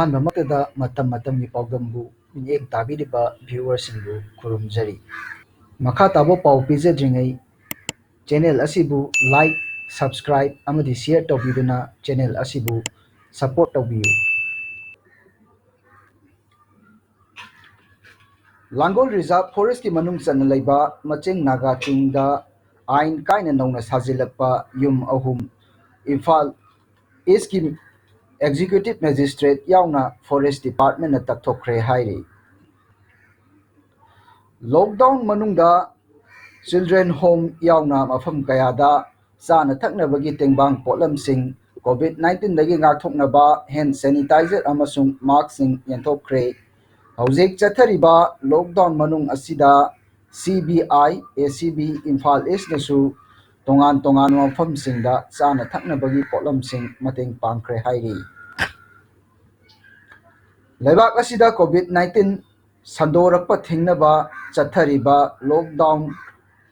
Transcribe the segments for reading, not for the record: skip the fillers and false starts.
ꯑꯍꯥꯟꯕꯃꯛꯇꯗ ꯃꯇꯝ ꯃꯇꯝꯒꯤ ꯄꯥꯎꯗꯝꯕꯨ ꯃꯤꯠꯌꯦꯡ ꯇꯥꯕꯤꯔꯤꯕ ꯚ꯭ꯌꯨꯋꯔꯁꯤꯡꯕꯨ ꯈꯨꯔꯨꯝꯖꯔꯤ꯫ ꯃꯈꯥ ꯇꯥꯕ ꯄꯥꯎ ꯄꯤꯖꯗ꯭ꯔꯤꯉꯩ ꯆꯦꯅꯦꯜ ꯑꯁꯤꯕꯨ ꯂꯥꯏꯛ, ꯁꯕꯁꯀ꯭ꯔꯥꯏꯕ ꯑꯃꯗꯤ ꯁꯤꯌꯔ ꯇꯧꯕꯤꯗꯨꯅ ꯆꯦꯅꯦꯜ ꯑꯁꯤꯕꯨ ꯁꯄꯣꯔꯠ ꯇꯧꯕꯤꯌꯨ꯫ ꯂꯥꯡꯒꯣꯜ ꯔꯤꯖꯥꯔꯚ ꯐꯣꯔꯦꯁꯠꯀꯤ ꯃꯅꯨꯡ ꯆꯟꯅ ꯂꯩꯕ ꯃꯆꯦꯡ ꯅꯥꯒꯥ ꯆꯤꯡꯗ ꯑꯥꯏꯟ ꯀꯥꯏꯅ ꯅꯧꯅ ꯁꯥꯖꯤꯜꯂꯛꯄ ꯌꯨꯝ 3 ꯏꯝꯐꯥꯜ ꯏꯁꯀꯤ ꯑꯦꯛꯖꯤꯀ꯭ꯌꯨꯇꯤꯚ ꯃꯦꯖꯤꯁꯇ꯭ꯔꯦꯠ ꯌꯥꯎꯅ ꯐꯣꯔꯦꯁꯠ ꯗꯤꯄꯥꯔꯠꯃꯦꯟꯠꯅ ꯇꯛꯊꯣꯛꯈ꯭ꯔꯦ ꯍꯥꯏꯔꯤ꯫ ꯂꯣꯛꯗꯥꯎꯟ ꯃꯅꯨꯡꯗ ꯆꯤꯜꯗ꯭ꯔꯦꯟ ꯍꯣꯝ ꯌꯥꯎꯅ ꯃꯐꯝ ꯀꯌꯥꯗ ꯆꯥꯅ ꯊꯛꯅꯕꯒꯤ ꯇꯦꯡꯕꯥꯡ ꯄꯣꯠꯂꯝꯁꯤꯡ ꯀꯣꯚꯤꯗ-19ꯗꯒꯤ ꯉꯥꯛꯊꯣꯛꯅꯕ ꯍꯦꯟꯗ ꯁꯦꯅꯤꯇꯥꯏꯖꯔ ꯑꯃꯁꯨꯡ ꯃꯥꯁꯛꯁꯤꯡ ꯌꯦꯟꯊꯣꯛꯈ꯭ꯔꯦ꯫ ꯍꯧꯖꯤꯛ ꯆꯠꯊꯔꯤꯕ ꯂꯣꯛꯗꯥꯎꯟ ꯃꯅꯨꯡ ꯑꯁꯤꯗ ꯁꯤꯕꯤꯑꯥꯏ, ꯑꯦꯁꯤꯕꯤ, ꯏꯝꯐꯥꯜ ꯏꯁꯅꯁꯨ ꯇꯣꯉꯥꯟ ꯇꯣꯉꯥꯟꯕ ꯃꯐꯝꯁꯤꯡꯗ ꯆꯥꯅ ꯊꯛꯅꯕꯒꯤ ꯄꯣꯠꯂꯝꯁꯤꯡ ꯃꯇꯦꯡ ꯄꯥꯡꯈ꯭ꯔꯦ ꯍꯥꯏꯔꯤ꯫ ꯂꯩꯕꯥꯛ ꯑꯁꯤꯗ ꯀꯣꯚꯤꯗ-19 ꯁꯟꯗꯣꯔꯛꯄ ꯊꯤꯡꯅꯕ ꯆꯠꯊꯔꯤꯕ ꯂꯣꯛꯗꯥꯎꯟ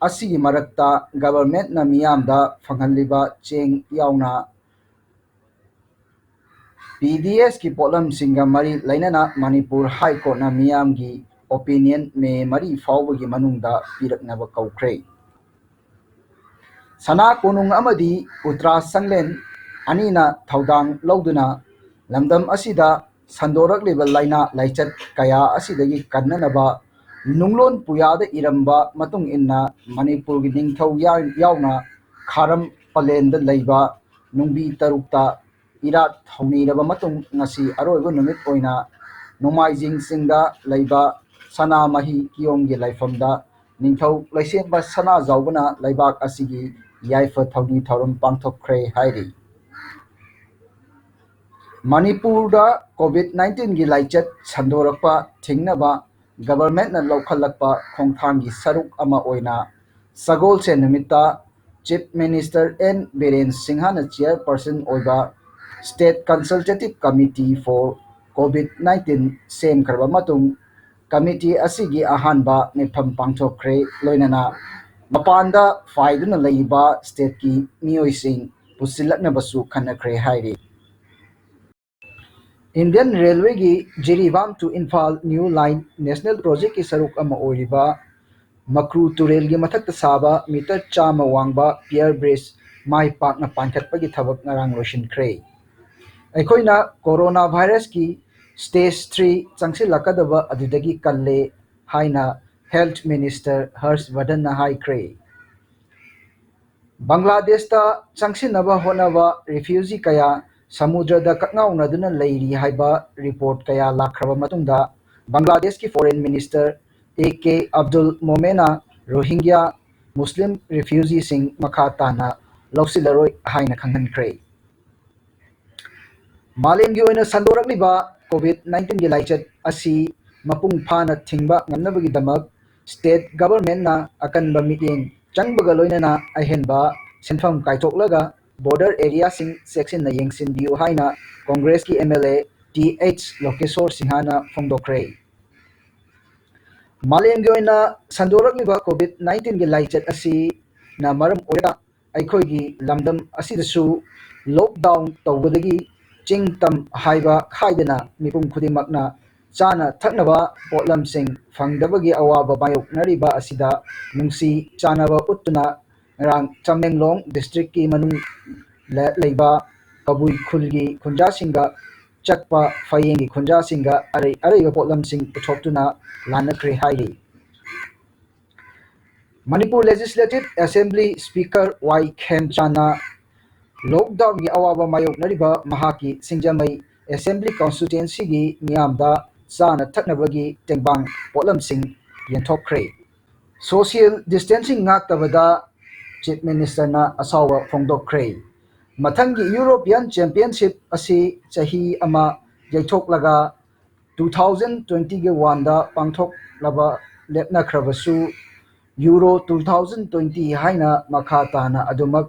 ꯑꯁꯤꯒꯤ ꯃꯔꯛꯇ ꯒꯚꯔꯟꯃꯦꯟꯠꯅ ꯃꯤꯌꯥꯝꯗ ꯐꯪꯍꯜꯂꯤꯕ ꯆꯦꯡ ꯌꯥꯎꯅ ꯄꯤꯗꯤꯑꯦꯁꯀꯤ ꯄꯣꯠꯂꯝꯁꯤꯡꯒ ꯃꯔꯤ ꯂꯩꯅꯅ ꯃꯅꯤꯄꯨꯔ ꯍꯥꯏ ꯀꯣꯔꯠꯅ ꯃꯤꯌꯥꯝꯒꯤ ꯑꯣꯄꯤꯅꯤꯌꯟ ꯃꯦ 4 ꯐꯥꯎꯕꯒꯤ ꯃꯅꯨꯡꯗ ꯄꯤꯔꯛꯅꯕ ꯀꯧꯈ꯭ꯔꯦ꯫ ꯁꯅꯥ ꯀꯣꯅꯨꯡ ꯑꯃꯗꯤ ꯎꯇ꯭ꯔꯥ ꯁꯪꯂꯦꯟ ꯑꯅꯤꯅ ꯊꯧꯗꯥꯡ ꯂꯧꯗꯨꯅ ꯂꯝꯗꯝ ꯑꯁꯤꯗ ꯁꯟꯗꯣꯔꯛꯂꯤꯕ ꯂꯥꯏꯅꯥ ꯂꯥꯏꯆꯠ ꯀꯌꯥ ꯑꯁꯤꯗꯒꯤ ꯀꯟꯅꯅꯕ ꯅꯨꯡꯂꯣꯟ ꯄꯨꯌꯥꯗ ꯏꯔꯝꯕ ꯃꯇꯨꯡ ꯏꯟꯅ ꯃꯅꯤꯄꯨꯔꯒꯤ ꯅꯤꯡꯊꯧ ꯌꯥꯎꯅ ꯈꯥꯔꯝ ꯄꯂꯦꯟꯗ ꯂꯩꯕ ꯅꯨꯡꯕꯤ ꯇꯔꯨꯛꯇ ꯏꯔꯥꯠ ꯊꯧꯅꯤꯔꯕ ꯃꯇꯨꯡ ꯉꯁꯤ ꯑꯔꯣꯏꯕ ꯅꯨꯃꯤꯠ ꯑꯣꯏꯅ ꯅꯣꯡꯃꯥꯏꯖꯤꯡ ꯆꯤꯡꯗ ꯂꯩꯕ ꯁꯅꯥꯃꯍꯤ ꯀꯤꯌꯣꯡꯒꯤ ꯂꯥꯏꯐꯝꯗ ꯅꯤꯡꯊꯧ ꯂꯩꯁꯦꯝꯕ ꯁꯅꯥꯖꯥꯎꯕꯅ ꯂꯩꯕꯥꯛ ꯑꯁꯤꯒꯤ ꯌꯥꯏꯐ ꯊꯧꯅꯤ ꯊꯧꯔꯝ ꯄꯥꯡꯊꯣꯛꯈ꯭ꯔꯦ ꯍꯥꯏꯔꯤ꯫ ꯃꯅꯤꯄꯨꯔꯗ ꯀꯣꯚꯤꯗ-19ꯒꯤ ꯂꯥꯏꯆꯠ ꯁꯟꯗꯣꯔꯛꯄ ꯊꯤꯡꯅꯕ ꯒꯚꯔꯟꯃꯦꯟꯠꯅ ꯂꯧꯈꯠꯂꯛꯄ ꯈꯣꯡꯊꯥꯡꯒꯤ ꯁꯔꯨꯛ ꯑꯃ ꯑꯣꯏꯅ ꯁꯒꯣꯜꯁꯦꯟ ꯅꯨꯃꯤꯠꯇ ꯆꯤꯐ ꯃꯤꯅꯤꯁꯇꯔ ꯑꯦꯟ ꯕꯤꯔꯦꯟ ꯁꯤꯡꯍꯅ ꯆꯤꯌꯔꯄꯔꯁꯟ ꯑꯣꯏꯕ ꯁ꯭ꯇꯦꯠ ꯀꯟꯁꯜꯇꯦꯇꯤꯚ ꯀꯝꯃꯤꯇꯤ ꯐꯣꯔ ꯀꯣꯚꯤꯗ-19 ꯁꯦꯝꯈ꯭ꯔꯕ ꯃꯇꯨꯡ ꯀꯝꯃꯤꯇꯤ ꯑꯁꯤꯒꯤ ꯑꯍꯥꯟꯕ ꯃꯤꯐꯝ ꯄꯥꯡꯊꯣꯛꯈ꯭ꯔꯦ, ꯂꯣꯏꯅꯅ ꯃꯄꯥꯟꯗ ꯐꯥꯏꯗꯨꯅ ꯂꯩꯔꯤꯕ ꯁ꯭ꯇꯦꯠꯀꯤ ꯃꯤꯑꯣꯏꯁꯤꯡ ꯄꯨꯁꯤꯜꯂꯛꯅꯕꯁꯨ ꯈꯟꯅꯈ꯭ꯔꯦ ꯍꯥꯏꯔꯤ꯫ ꯏꯟꯗꯤꯌꯟ ꯔꯦꯜꯋꯦꯒꯤ Jiribam to Imphal new line national ꯄ꯭ꯔꯣꯖꯦꯛꯀꯤ ꯁꯔꯨꯛ ꯑꯃ ꯑꯣꯏꯔꯤꯕ ꯃꯀ꯭ꯔꯨ ꯇꯨꯔꯦꯜꯒꯤ ꯃꯊꯛꯇ ꯁꯥꯕ ꯃꯤꯇꯔ 100 ꯋꯥꯡꯕ ꯄꯤꯌꯔ ꯕ꯭ꯔꯤꯖ ꯃꯥꯏ ꯄꯥꯛꯅ ꯄꯥꯟꯈꯠꯄꯒꯤ ꯊꯕꯛ ꯉꯔꯥꯡ ꯂꯣꯏꯁꯤꯟꯈ꯭ꯔꯦ꯫ ꯑꯩꯈꯣꯏꯅ ꯀꯣꯔꯣꯅꯥ ꯚꯥꯏꯔꯁꯀꯤ ꯁ꯭ꯇꯦꯖ 3 ꯆꯪꯁꯤꯜꯂꯛꯀꯗꯕ ꯑꯗꯨꯗꯒꯤ ꯀꯜꯂꯦ ꯍꯥꯏꯅ ꯍꯦꯜꯊ ꯃꯤꯅꯤꯁꯇꯔ ꯍꯔꯁ ꯕꯔꯙꯟꯅ ꯍꯥꯏꯈ꯭ꯔꯦ꯫ ꯕꯪꯒ꯭ꯂꯥꯗꯦꯁꯇ ꯆꯪꯁꯤꯟꯅꯕ ꯍꯣꯠꯅꯕ ꯔꯤꯐ꯭ꯌꯨꯖꯤ ꯀꯌꯥ ꯁꯃꯨꯗ꯭ꯔꯗ ꯀꯛꯉꯥꯎꯅꯗꯨꯅ ꯂꯩꯔꯤ ꯍꯥꯏꯕ ꯔꯤꯄꯣꯔꯠ ꯀꯌꯥ ꯂꯥꯛꯈ꯭ꯔꯕ ꯃꯇꯨꯡꯗ ꯕꯪꯒ꯭ꯂꯥꯗꯦꯁꯀꯤ ꯐꯣꯔꯦꯟ ꯃꯤꯅꯤꯁꯇꯔ ꯑꯦ.ꯀꯦ. ꯑꯕꯗꯨꯜ ꯃꯣꯃꯦꯟꯅ ꯔꯣꯍꯤꯡꯒ꯭ꯌꯥ ꯃꯨꯁꯂꯤꯝ ꯔꯤꯐ꯭ꯌꯨꯖꯤꯁꯤꯡ ꯃꯈꯥ ꯇꯥꯅ ꯂꯧꯁꯤꯜꯂꯔꯣꯏ ꯍꯥꯏꯅ ꯈꯪꯍꯟꯈ꯭ꯔꯦ꯫ ꯃꯥꯂꯦꯝꯒꯤ ꯑꯣꯏꯅ ꯁꯟꯗꯣꯔꯛꯂꯤꯕ ꯀꯣꯚꯤꯗ-19ꯒꯤ ꯂꯥꯏꯆꯠ ꯑꯁꯤ ꯃꯄꯨꯡ ꯐꯥꯅ ꯊꯤꯡꯕ ꯉꯝꯅꯕꯒꯤꯗꯃꯛ ꯁ꯭ꯇꯦꯠ ꯒꯚꯔꯟꯃꯦꯟꯠꯅ ꯑꯀꯟꯕ ꯃꯤꯠꯌꯦꯡ ꯆꯪꯕꯒ ꯂꯣꯏꯅꯅ ꯑꯍꯦꯟꯕ ꯁꯦꯟꯐꯝ ꯀꯥꯏꯊꯣꯛꯂꯒ ꯕꯣꯔꯗꯔ ꯑꯦꯔꯤꯌꯥꯁꯤꯡ ꯆꯦꯛꯁꯤꯟꯅ ꯌꯦꯡꯁꯤꯟꯕꯤꯌꯨ ꯍꯥꯏꯅ ꯀꯣꯡꯒ꯭ꯔꯦꯁꯀꯤ ꯑꯦꯝ.ꯑꯦꯜ.ꯑꯦ. ꯇꯤ.ꯑꯩꯆ. ꯂꯣꯀꯦꯁꯣꯔ ꯁꯤꯡꯍꯅ ꯐꯣꯡꯗꯣꯛꯈ꯭ꯔꯦ꯫ ꯃꯥꯂꯦꯝꯒꯤ ꯑꯣꯏꯅ ꯁꯟꯗꯣꯔꯛꯂꯤꯕ ꯀꯣꯚꯤꯗ-19ꯒꯤ ꯂꯥꯏꯆꯠ ꯑꯁꯤꯅ ꯃꯔꯝ ꯑꯣꯏꯔꯒ ꯑꯩꯈꯣꯏꯒꯤ ꯂꯝꯗꯝ ꯑꯁꯤꯗꯁꯨ ꯂꯣꯛꯗꯥꯎꯟ ꯇꯧꯕꯗꯒꯤ ꯆꯤꯡ ꯇꯝ ꯍꯥꯏꯕ ꯈꯥꯏꯗꯅ ꯃꯤꯄꯨꯝ ꯈꯨꯗꯤꯡꯃꯛꯅ ꯆꯥꯅ ꯊꯛꯅꯕ ꯄꯣꯠꯂꯝꯁꯤꯡ ꯐꯪꯗꯕꯒꯤ ꯑꯋꯥꯕ ꯃꯥꯌꯣꯛꯅꯔꯤꯕ ꯑꯁꯤꯗ ꯅꯨꯡꯁꯤ ꯆꯥꯟꯅꯕ ꯎꯠꯇꯨꯅ ꯉꯔꯥꯡ ꯇꯃꯦꯡꯂꯣꯡ ꯗꯤꯁꯇ꯭ꯔꯤꯛꯀꯤ ꯃꯅꯨꯡ ꯂꯩꯕ ꯀꯕꯨꯏ ꯈꯨꯜꯒꯤ ꯈꯨꯟꯖꯥꯁꯤꯡꯒ ꯆꯠꯄ ꯐꯌꯦꯡꯒꯤ ꯈꯨꯟꯖꯥꯁꯤꯡꯒ ꯑꯔꯩ ꯑꯔꯩꯕ ꯄꯣꯠꯂꯝꯁꯤꯡ ꯄꯨꯊꯣꯛꯇꯨꯅ ꯂꯥꯟꯅꯈ꯭ꯔꯦ ꯍꯥꯏꯔꯤ꯫ ꯃꯅꯤꯄꯨꯔ ꯂꯦꯖꯤꯁꯂꯦꯇꯤꯚ ꯑꯦꯁꯦꯝꯕ꯭ꯂꯤ ꯁ꯭ꯄꯤꯀꯔ ꯋꯥꯏ ꯈꯦꯝꯆꯥꯟꯅ ꯂꯣꯛꯗꯥꯎꯟꯒꯤ ꯑꯋꯥꯕ ꯃꯥꯌꯣꯛꯅꯔꯤꯕ ꯃꯍꯥꯛꯀꯤ ꯁꯤꯡꯖꯃꯩ ꯑꯦꯁꯦꯝꯕ꯭ꯂꯤ ꯀꯟꯁꯇꯤꯇ꯭ꯌꯨꯑꯦꯟꯁꯤꯒꯤ ꯃꯤꯌꯥꯝꯗ ꯆꯥꯅ ꯊꯛꯅꯕꯒꯤ ꯇꯦꯡꯕꯥꯡ ꯄꯣꯠꯂꯝꯁꯤꯡ ꯌꯦꯟꯊꯣꯛꯈ꯭ꯔꯦ꯫ ꯁꯣꯁꯤꯌꯦꯜ ꯗꯤꯁꯇꯦꯟꯁꯤꯡ ꯉꯥꯛꯇꯕꯗ ꯆꯤꯐ ꯃꯤꯅꯤꯁꯇꯔꯅ ꯑꯁꯥꯎꯕ ꯐꯣꯡꯗꯣꯛꯈ꯭ꯔꯦ꯫ ꯃꯊꯪꯒꯤ ꯌꯨꯔꯣꯄꯤꯌꯟ ꯆꯦꯝꯄꯤꯌꯟꯁꯤꯞ ꯑꯁꯤ ꯆꯍꯤ ꯑꯃ ꯌꯩꯊꯣꯛꯂꯒ 2021ꯗ ꯄꯥꯡꯊꯣꯛꯅꯕ ꯂꯦꯞꯅꯈ꯭ꯔꯕꯁꯨ ꯌꯨꯔꯣ 2020 ꯍꯥꯏꯅ ꯃꯈꯥ ꯇꯥꯅ ꯑꯗꯨꯃꯛ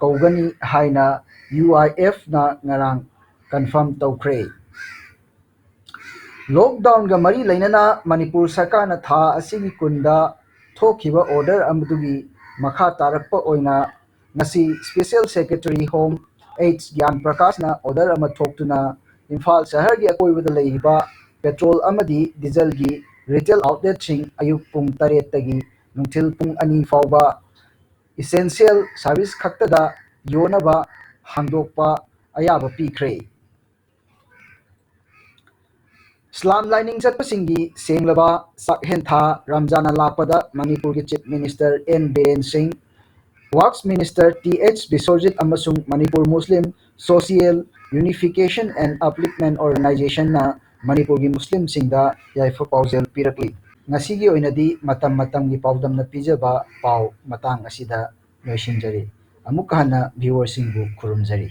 ꯀꯧꯒꯅꯤ ꯍꯥꯏꯅ ꯌꯨ.ꯑꯥꯏ.ꯑꯦꯐ.ꯅ ꯉꯔꯥꯡ ꯀꯟꯐꯥꯔꯝ ꯇꯧꯈ꯭ꯔꯦ꯫ ꯂꯣꯛꯗꯥꯎꯟꯒ ꯃꯔꯤ ꯂꯩꯅꯅ ꯃꯅꯤꯄꯨꯔ ꯁꯔꯀꯥꯔꯅ ꯊꯥ ꯑꯁꯤꯒꯤ ꯀꯨꯟꯗ ꯊꯣꯛꯈꯤꯕ ꯑꯣꯔꯗꯔ ꯑꯗꯨꯒꯤ ꯃꯈꯥ ꯇꯥꯔꯛꯄ ꯑꯣꯏꯅ ꯉꯁꯤ ꯁ꯭ꯄꯦꯁꯤꯑꯦꯜ ꯁꯦꯀ꯭ꯔꯦꯇꯔꯤ ꯍꯣꯝ ꯑꯩꯆ. ꯒ꯭ꯌꯥꯟ ꯄ꯭ꯔꯀꯥꯁꯅ ꯑꯣꯔꯗꯔ ꯑꯃ ꯊꯣꯛꯇꯨꯅ ꯏꯝꯐꯥꯜ ꯁꯍꯔꯒꯤ ꯑꯀꯣꯏꯕꯗ ꯂꯩꯔꯤꯕ ꯄꯦꯇ꯭ꯔꯣꯜ ꯑꯃꯗꯤ ꯗꯤꯖꯜꯒꯤ ꯔꯤꯇꯦꯜ ꯑꯥꯎꯠꯂꯦꯠꯁꯤꯡ ꯑꯌꯨꯛ ꯄꯨꯡ 8ꯇꯒꯤ ꯅꯨꯡꯊꯤꯜ ꯄꯨꯡ 2 ꯐꯥꯎꯕ ꯏꯁꯦꯟꯁꯤꯌꯦꯜ ꯁꯥꯔꯚꯤꯁ ꯈꯛꯇꯗ ꯌꯣꯟꯅꯕ ꯍꯥꯡꯗꯣꯛꯄ ꯑꯌꯥꯕ ꯄꯤꯈ꯭ꯔꯦ꯫ ꯏꯁꯂꯥꯝ ꯂꯥꯏꯅꯤꯡ ꯆꯠꯄꯁꯤꯡꯒꯤ ꯁꯦꯡꯂꯕ ꯆꯥꯛꯍꯦꯟ ꯊꯥ ꯔꯝꯖꯥꯟꯅ ꯂꯥꯛꯄꯗ ꯃꯅꯤꯄꯨꯔꯒꯤ ꯆꯤꯞ ꯃꯤꯅꯤꯁꯇꯔ ꯑꯦꯟ ꯕꯤꯔꯦꯟ ꯁꯤꯡ, ꯋꯥꯛꯁ ꯃꯤꯅꯤꯁꯇꯔ ꯇꯤ.ꯑꯩꯆ. ꯕꯤꯁ꯭ꯋꯖꯤꯠ ꯑꯃꯁꯨꯡ Manipur Muslim social unification and upliftment ꯑꯣꯔꯒꯅꯥꯏꯖꯦꯁꯟꯅ ꯃꯅꯤꯄꯨꯔꯒꯤ ꯃꯨꯁꯂꯤꯝꯁꯤꯡꯗ ꯌꯥꯏꯐ ꯄꯥꯎꯖꯦꯜ ꯄꯤꯔꯛꯂꯤ꯫ ꯉꯁꯤꯒꯤ ꯑꯣꯏꯅꯗꯤ ꯃꯇꯝ ꯃꯇꯝꯒꯤ ꯄꯥꯎꯗꯝꯅ ꯄꯤꯖꯕ ꯄꯥꯎ ꯃꯇꯥꯡ ꯑꯁꯤꯗ ꯂꯣꯏꯁꯤꯟꯖꯔꯤ꯫ ꯑꯃꯨꯛꯀ ꯍꯟꯅ ꯚꯤꯎꯋꯔꯁꯤꯡꯕꯨ ꯈꯨꯔꯨꯝꯖꯔꯤ꯫